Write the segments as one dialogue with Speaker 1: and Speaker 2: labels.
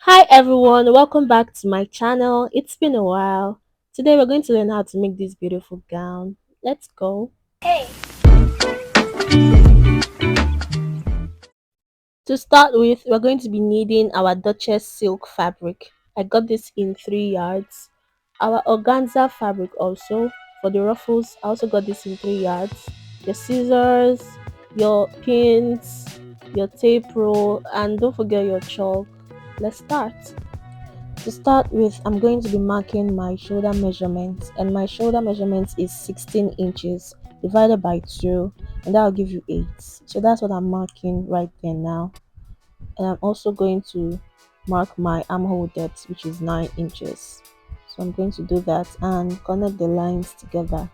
Speaker 1: Hi everyone, welcome back to my channel. It's been a while. Today we're going to learn how to make this beautiful gown. Let's go. To start with, we're going to be needing our Duchess silk fabric. I got this in 3 yards. Our organza fabric also. For the ruffles, I also got this in 3 yards. Your scissors, your pins, your tape roll, and don't forget your chalk. Let's start. To start with, I'm going to be marking my shoulder measurement, and my shoulder measurement is 16 inches divided by 2, and that will give you 8. So that's what I'm marking right there now. And I'm also going to mark my armhole depth, which is 9 inches. So I'm going to do that and connect the lines together.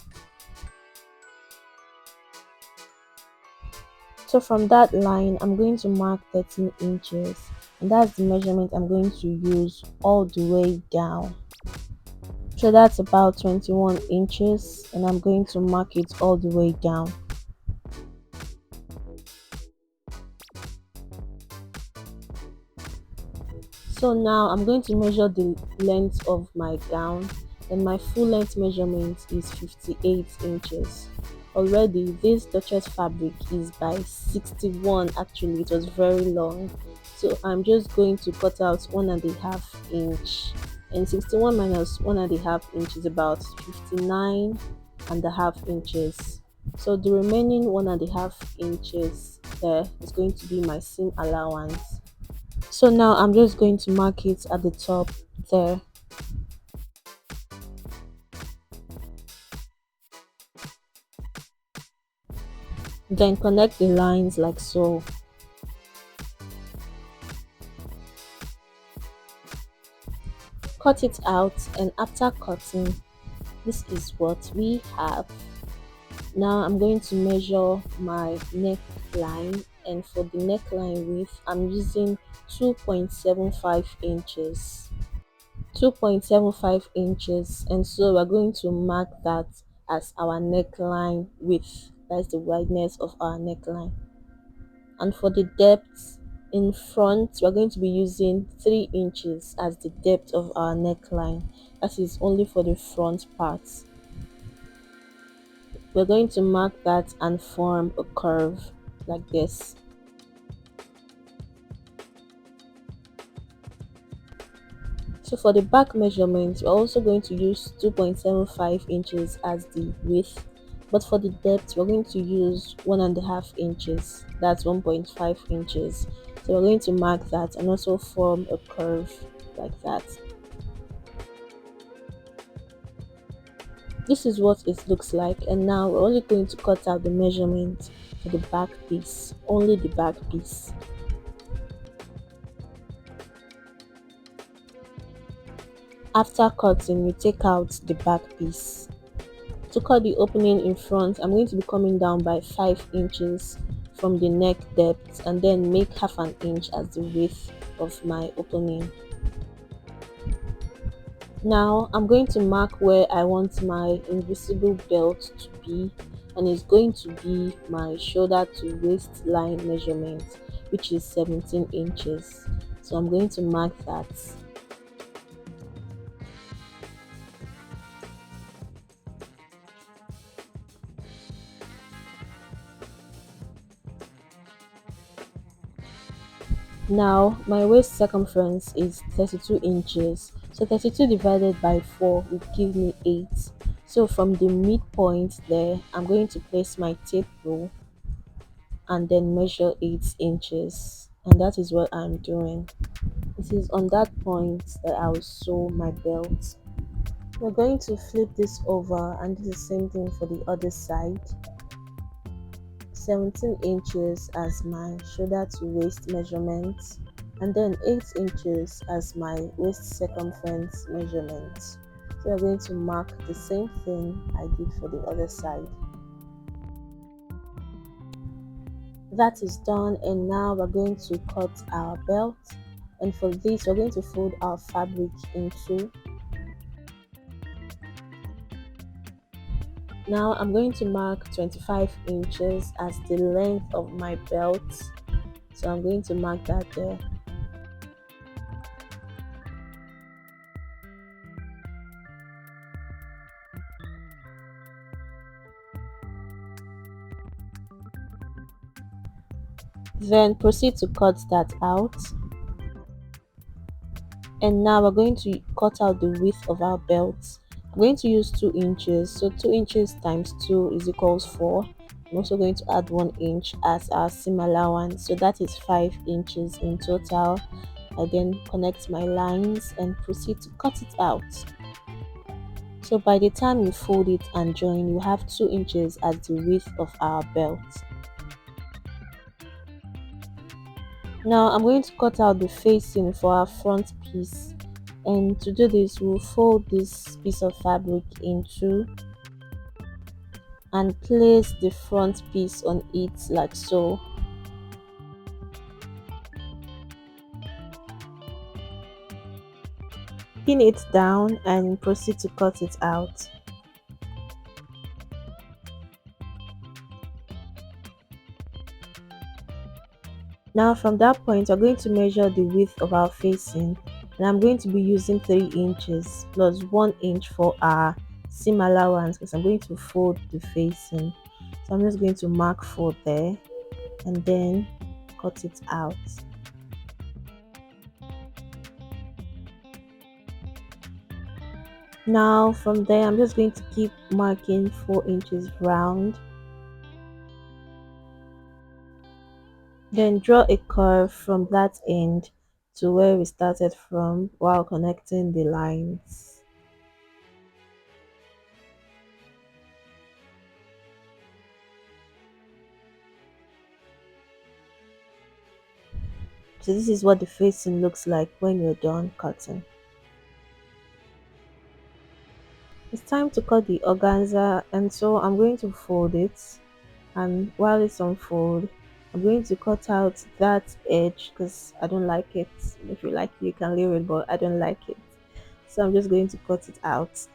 Speaker 1: So from that line, I'm going to mark 13 inches, and that's the measurement I'm going to use all the way down. So that's about 21 inches, and I'm going to mark it all the way down. So now I'm going to measure the length of my gown, and my full length measurement is 58 inches. Already this Duchess fabric is by 61. Actually, it was very long, so I'm just going to cut out 1.5 inch, and 61 minus 1.5 inch is about 59.5 inches. So the remaining 1.5 inches there is going to be my seam allowance. So now I'm just going to mark it at the top there. Then connect the lines like so. Cut it out, and after cutting, this is what we have. Now I'm going to measure my neckline, and for the neckline width I'm using 2.75 inches. 2.75 inches, and so we're going to mark that as our neckline width. That's the wideness of our neckline. And for the depth in front, we're going to be using 3 inches as the depth of our neckline. That is only for the front part. We're going to mark that and form a curve like this. So for the back measurement, we're also going to use 2.75 inches as the width, but for the depth, we're going to use 1.5 inches. That's 1.5 inches. So we're going to mark that and also form a curve like that. This is what it looks like, and now we're only going to cut out the measurement for the back piece, only the back piece. After cutting, we take out the back piece. To cut the opening in front, I'm going to be coming down by 5 inches from the neck depth, and then make half an inch as the width of my opening. Now I'm going to mark where I want my invisible belt to be, and it's going to be my shoulder to waist line measurement, which is 17 inches. So I'm going to mark that. Now my waist circumference is 32 inches, so 32 divided by 4 will give me 8. So from the midpoint there, I'm going to place my tape rule and then measure 8 inches, and that is what I'm doing. It is on that point that I will sew my belt. We're going to flip this over and do the same thing for the other side. 17 inches as my shoulder to waist measurement, and then 8 inches as my waist circumference measurement. So we're going to mark the same thing I did for the other side. That is done, and now we're going to cut our belt, and for this we're going to fold our fabric in two. Now I'm going to mark 25 inches as the length of my belt, so I'm going to mark that there. Then proceed to cut that out. And now we're going to cut out the width of our belt. I'm going to use 2 inches, so 2 inches times 2 is equals 4. I'm also going to add 1 inch as our seam allowance, so that is 5 inches in total. I then connect my lines and proceed to cut it out. So by the time you fold it and join, you have 2 inches as the width of our belt. Now I'm going to cut out the facing for our front piece, and to do this we'll fold this piece of fabric in two and place the front piece on it like so. Pin it down and proceed to cut it out. Now from that point we're going to measure the width of our facing, and I'm going to be using 3 inches plus 1 inch for our seam allowance because I'm going to fold the facing. So I'm just going to mark 4 there and then cut it out. Now from there I'm just going to keep marking 4 inches round, then draw a curve from that end to where we started from while connecting the lines. So this is what the facing looks like when you're done cutting. It's time to cut the organza, and so I'm going to fold it, and while it's on fold I'm going to cut out that edge because I don't like it. If you like it you can leave it, but I don't like it, so I'm just going to cut it out.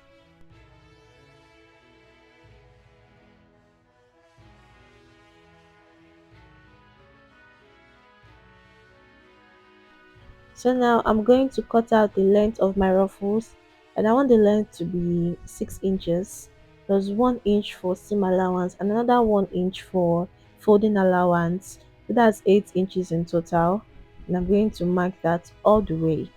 Speaker 1: So now I'm going to cut out the length of my ruffles, and I want the length to be 6 inches plus 1 inch for seam allowance and another 1 inch for folding allowance. So that's 8 inches in total, and I'm going to mark that all the way.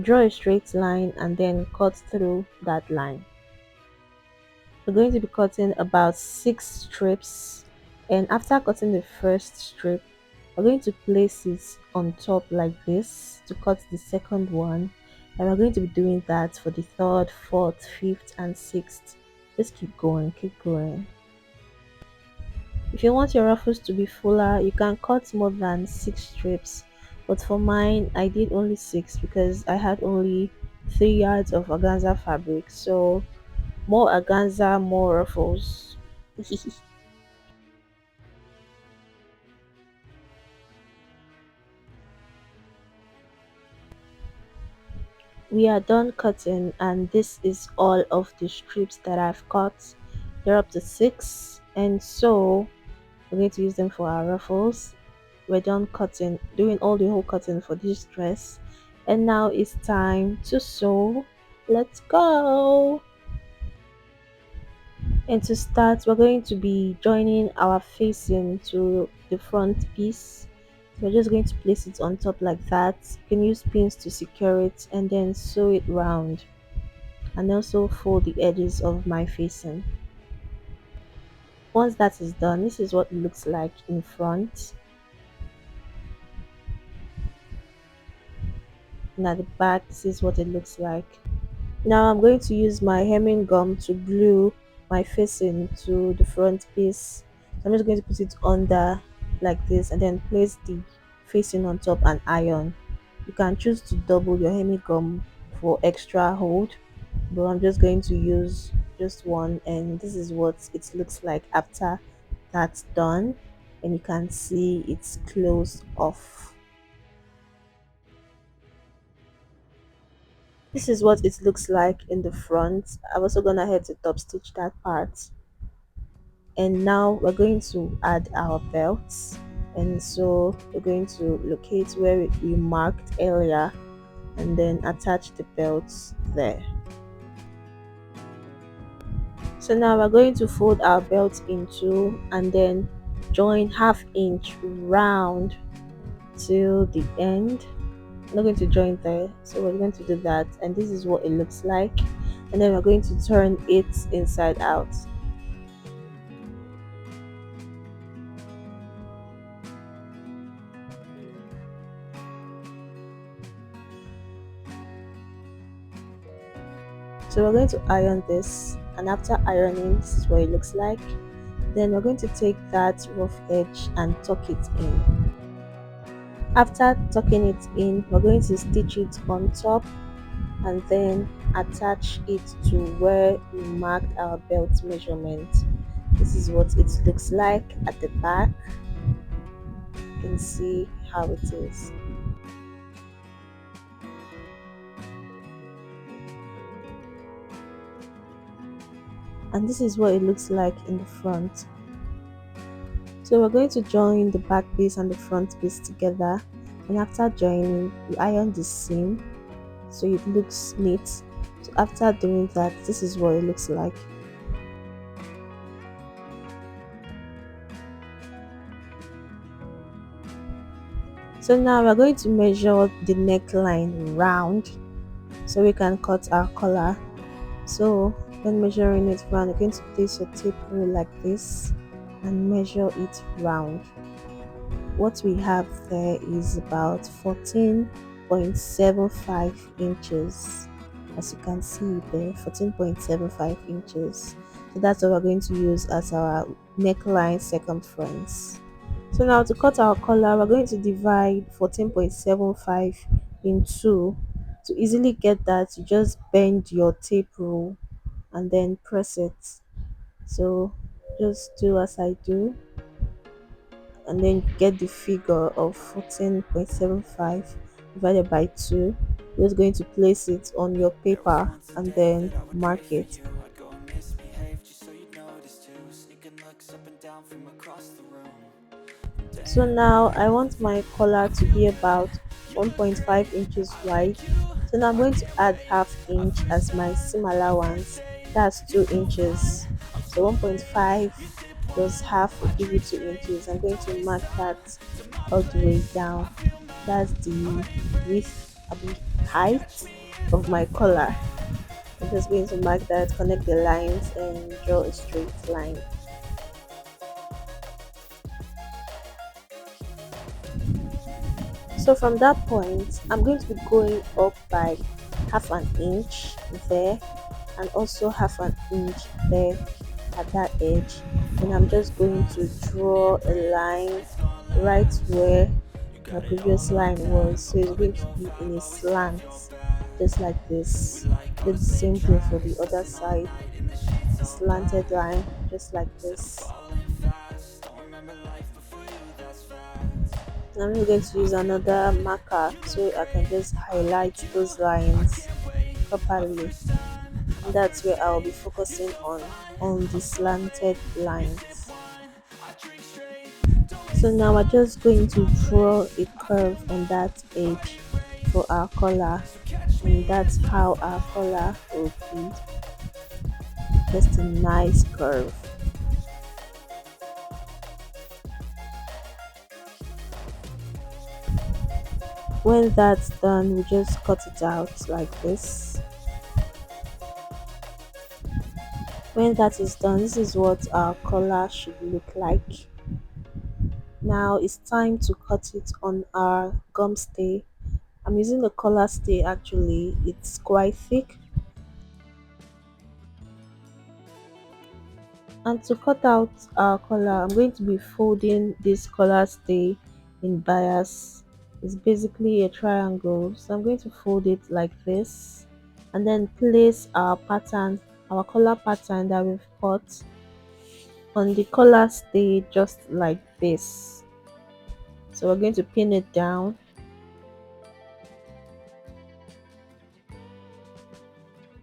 Speaker 1: Draw a straight line and then cut through that line. We're going to be cutting about 6 strips, and after cutting the first strip we're going to place it on top like this to cut the second one, and we're going to be doing that for the third, fourth, fifth and sixth. Just keep going, keep going. If you want your ruffles to be fuller you can cut more than 6 strips, but for mine I did only 6 because I had only 3 yards of organza fabric, so more organza, more ruffles. We are done cutting, and this is all of the strips that I've cut. They're up to 6, and so we're going to use them for our ruffles. We're done cutting, doing all the whole cutting for this dress, and now it's time to sew. Let's go. And to start we're going to be joining our facing to the front piece. So we're just going to place it on top like that. You can use pins to secure it and then sew it round, and also fold the edges of my facing. Once that is done, this is what it looks like in front, and at the back this is what it looks like. Now I'm going to use my hemming gum to glue my facing to the front piece. So I'm just going to put it under like this and then place the facing on top and iron. You can choose to double your hemming gum for extra hold, but I'm just going to use just one, and this is what it looks like after that's done, and you can see it's closed off. This is what it looks like in the front. I'm also gonna head to top stitch that part, and now we're going to add our belts, and so we're going to locate where we marked earlier and then attach the belts there. So now we're going to fold our belt in two and then join half inch round till the end. I'm not going to join there, so we're going to do that, and this is what it looks like. And then we're going to turn it inside out. So we're going to iron this, and after ironing, this is what it looks like. Then we're going to take that rough edge and tuck it in. After tucking it in, we're going to stitch it on top and then attach it to where we marked our belt measurement. This is what it looks like at the back. You can see how it is. And this is what it looks like in the front. So we're going to join the back piece and the front piece together, and after joining, we iron the seam so it looks neat. So after doing that, this is what it looks like. So now we're going to measure the neckline round so we can cut our collar. So when measuring it round, you're going to place your tape rule like this and measure it round. What we have there is about 14.75 inches. As you can see there, 14.75 inches. So that's what we're going to use as our neckline circumference. So now to cut our collar, we're going to divide 14.75 in two. To easily get that, you just bend your tape rule and then press it. So just do as I do, and then you get the figure of 14.75 divided by 2. You're just going to place it on your paper and then mark it. So now I want my collar to be about 1.5 inches wide. So now I'm going to add half inch as my seam allowance. That's 2 inches. So 1.5 plus half will give you 2 inches. I'm going to mark that all the way down. That's the width, height of my collar. I'm just going to mark that, connect the lines, and draw a straight line. So from that point, I'm going to be going up by half an inch there, and also half an inch there at that edge. And I'm just going to draw a line right where my previous line was. So it's going to be in a slant, just like this. Do the same thing for the other side, slanted line, just like this. I'm going to use another marker so I can just highlight those lines properly. And that's where I'll be focusing on the slanted lines. So now we're just going to draw a curve on that edge for our collar, and that's how our collar will be. Just a nice curve. When that's done, we just cut it out like this. When that is done, this is what our collar should look like. Now it's time to cut it on our gum stay. I'm using the collar stay actually, it's quite thick. And to cut out our collar, I'm going to be folding this collar stay in bias. It's basically a triangle, so I'm going to fold it like this and then place our pattern, our collar pattern that we've cut on the collar stay just like this. So we're going to pin it down.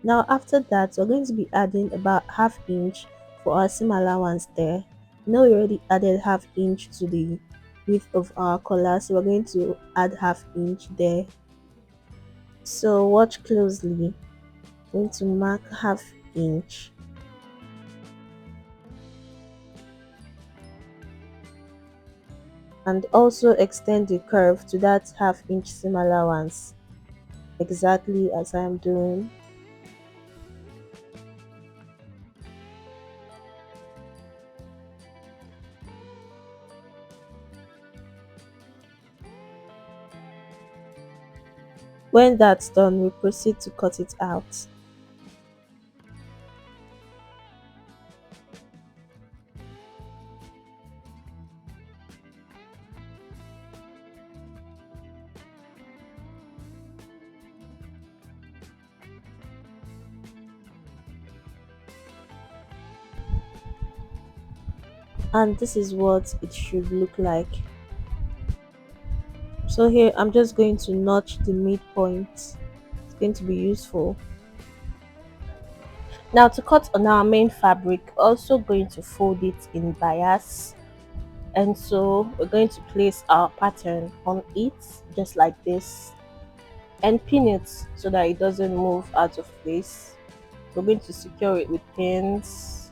Speaker 1: Now after that, we're going to be adding about half inch for our seam allowance there. Now we already added half inch to the width of our collar, so we're going to add half inch there. So watch closely. I'm going to mark half inch. and also extend the curve to that half-inch seam allowance, exactly as I am doing. When that's done, we proceed to cut it out. And this is what it should look like. So here I'm just going to notch the midpoint. It's going to be useful. Now to cut on our main fabric, also going to fold it in bias, and so we're going to place our pattern on it just like this and pin it so that it doesn't move out of place. We're going to secure it with pins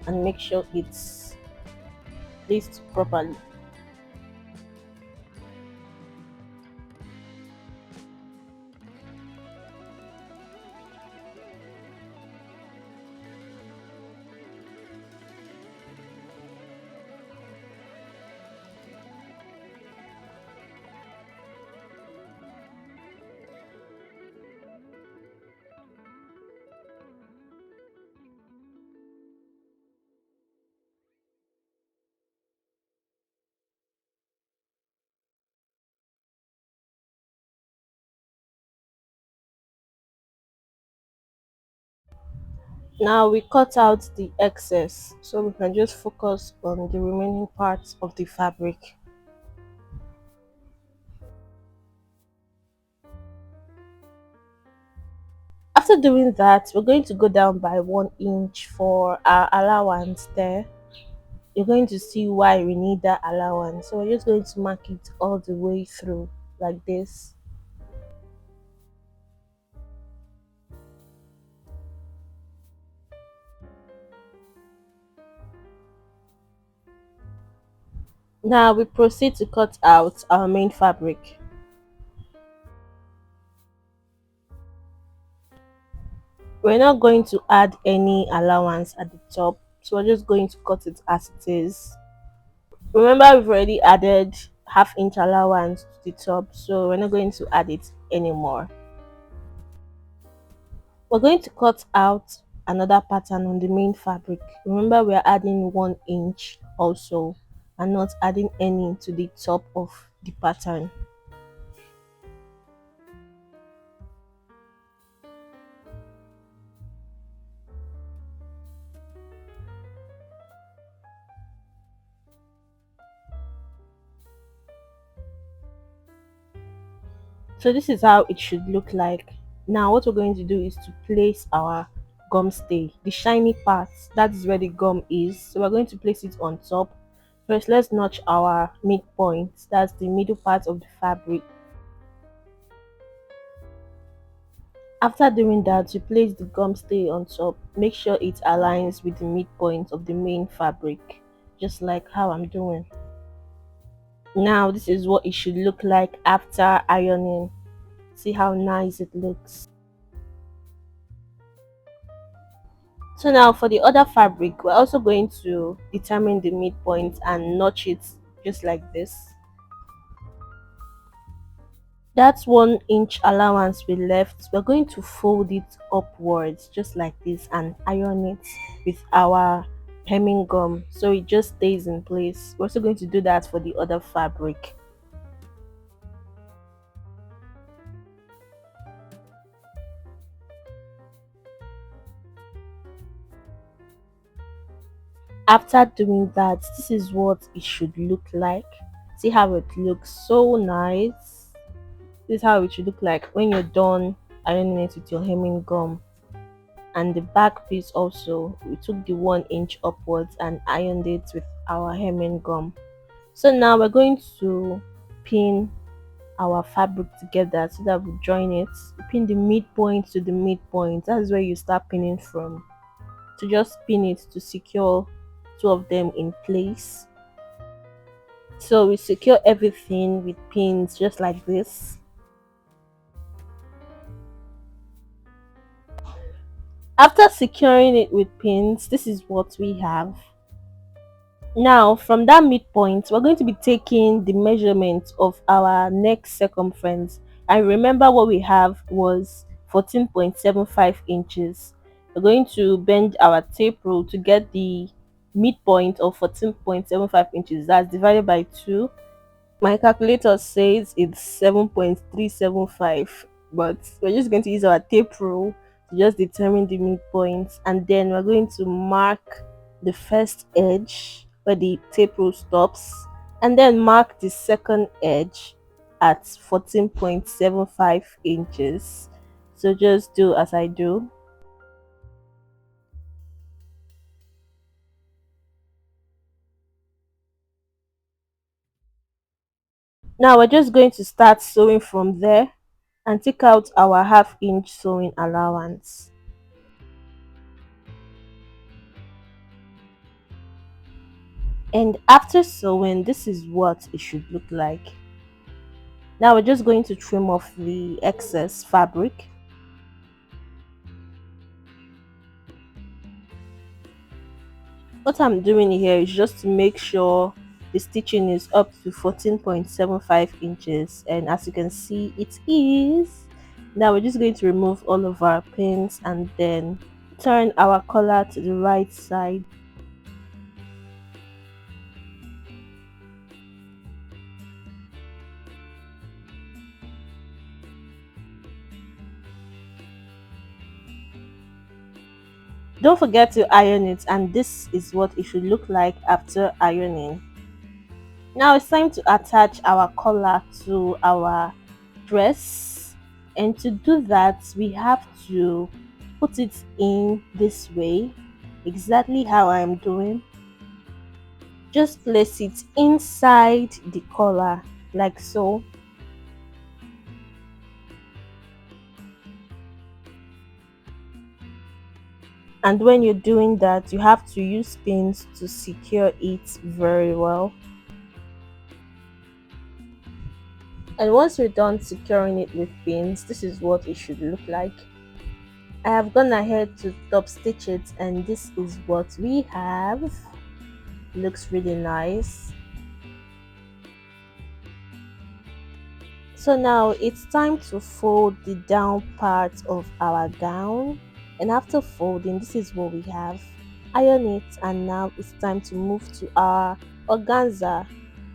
Speaker 1: and make sure it's placed properly. Now we cut out the excess so we can just focus on the remaining parts of the fabric. After doing that, we're going to go down by 1 inch for our allowance there. You're going to see why we need that allowance. So we're just going to mark it all the way through like this. Now we proceed to cut out our main fabric. We're not going to add any allowance at the top, so we're just going to cut it as it is. Remember, we've already added half-inch allowance to the top, so we're not going to add it anymore. We're going to cut out another pattern on the main fabric. Remember, we're adding 1 inch also and not adding any to the top of the pattern. So this is how it should look like. Now what we're going to do is to place our gum stay, the shiny part, that is where the gum is. So we're going to place it on top. First, let's notch our midpoint, that's the middle part of the fabric. After doing that, you place the gum stay on top. Make sure it aligns with the midpoint of the main fabric, just like how I'm doing. Now this is what it should look like after ironing. See how nice it looks. So now for the other fabric, we're also going to determine the midpoint and notch it just like this. That's 1 inch allowance we left. We're going to fold it upwards just like this and iron it with our hemming gum so it just stays in place. We're also going to do that for the other fabric. After doing that, this is what it should look like. See how it looks so nice. This is how it should look like when you're done ironing it with your hemming gum. And the back piece also, we took the 1 inch upwards and ironed it with our hemming gum. So now we're going to pin our fabric together so that we join it. Pin the midpoint to the midpoint. That's where you start pinning from. To just pin it to secure two of them in place. So we secure everything with pins just like this. After securing it with pins, this is what we have. Now, from that midpoint, we're going to be taking the measurement of our neck circumference. And remember what we have was 14.75 inches. We're going to bend our tape rule to get the midpoint of 14.75 inches. That's divided by 2. My calculator says it's 7.375, but we're just going to use our tape rule to just determine the midpoint, and then we're going to mark the first edge where the tape rule stops, and then mark the second edge at 14.75 inches. So just do as I do. Now we're just going to start sewing from there and take out our half-inch sewing allowance. And after sewing, this is what it should look like. Now we're just going to trim off the excess fabric. What I'm doing here is just to make sure the stitching is up to 14.75 inches, and as you can see it is. Now we're just going to remove all of our pins and then turn our collar to the right side. Don't forget to iron it, and this is what it should look like after ironing. Now it's time to attach our collar to our dress, and to do that we have to put it in this way, exactly how I'm doing. Just place it inside the collar like so. And when you're doing that, you have to use pins to secure it very well. And once you're done securing it with pins, this is what it should look like. I have gone ahead to top stitch it, and this is what we have. Looks really nice. So now it's time to fold the down part of our gown, and after folding, this is what we have. Iron it, and now it's time to move to our organza.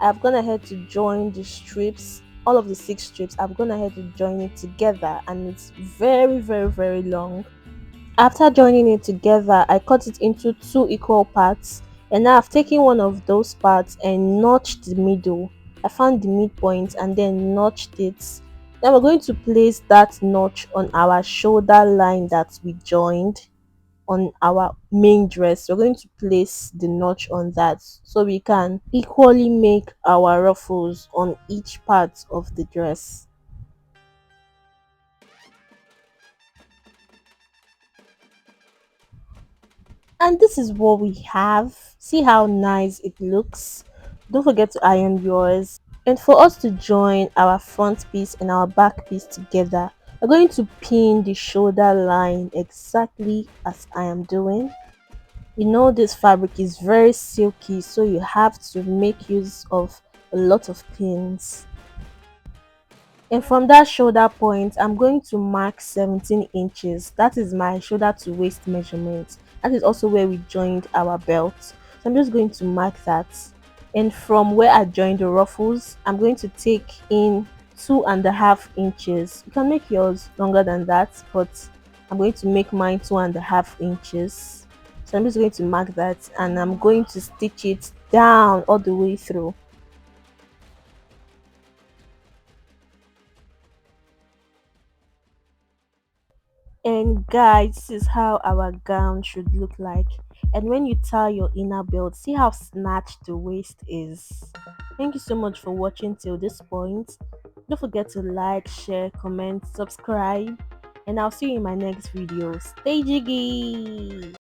Speaker 1: I've gone ahead to join the strips, all of the 6 strips. I've gone ahead to join it together, and it's very long. After joining it together, I cut it into 2 equal parts, and now I've taken one of those parts and notched the middle. I found the midpoint and then notched it. Then we're going to place that notch on our shoulder line that we joined on our main dress. We're going to place the notch on that so we can equally make our ruffles on each part of the dress. And this is what we have. See how nice it looks. Don't forget to iron yours. And for us to join our front piece and our back piece together, we're going to pin the shoulder line exactly as I am doing. You know, this fabric is very silky, so you have to make use of a lot of pins. And from that shoulder point, I'm going to mark 17 inches. That is my shoulder to waist measurement. That is also where we joined our belt. So I'm just going to mark that. And from where I joined the ruffles, I'm going to take in 2.5 inches. You can make yours longer than that, but I'm going to make mine 2.5 inches. So I'm just going to mark that, and I'm going to stitch it down all the way through. And guys, this is how our gown should look like. And when you tie your inner belt, see how snatched the waist is. Thank you so much for watching till this point. Don't forget to like, share, comment, subscribe, and I'll see you in my next video. Stay jiggy!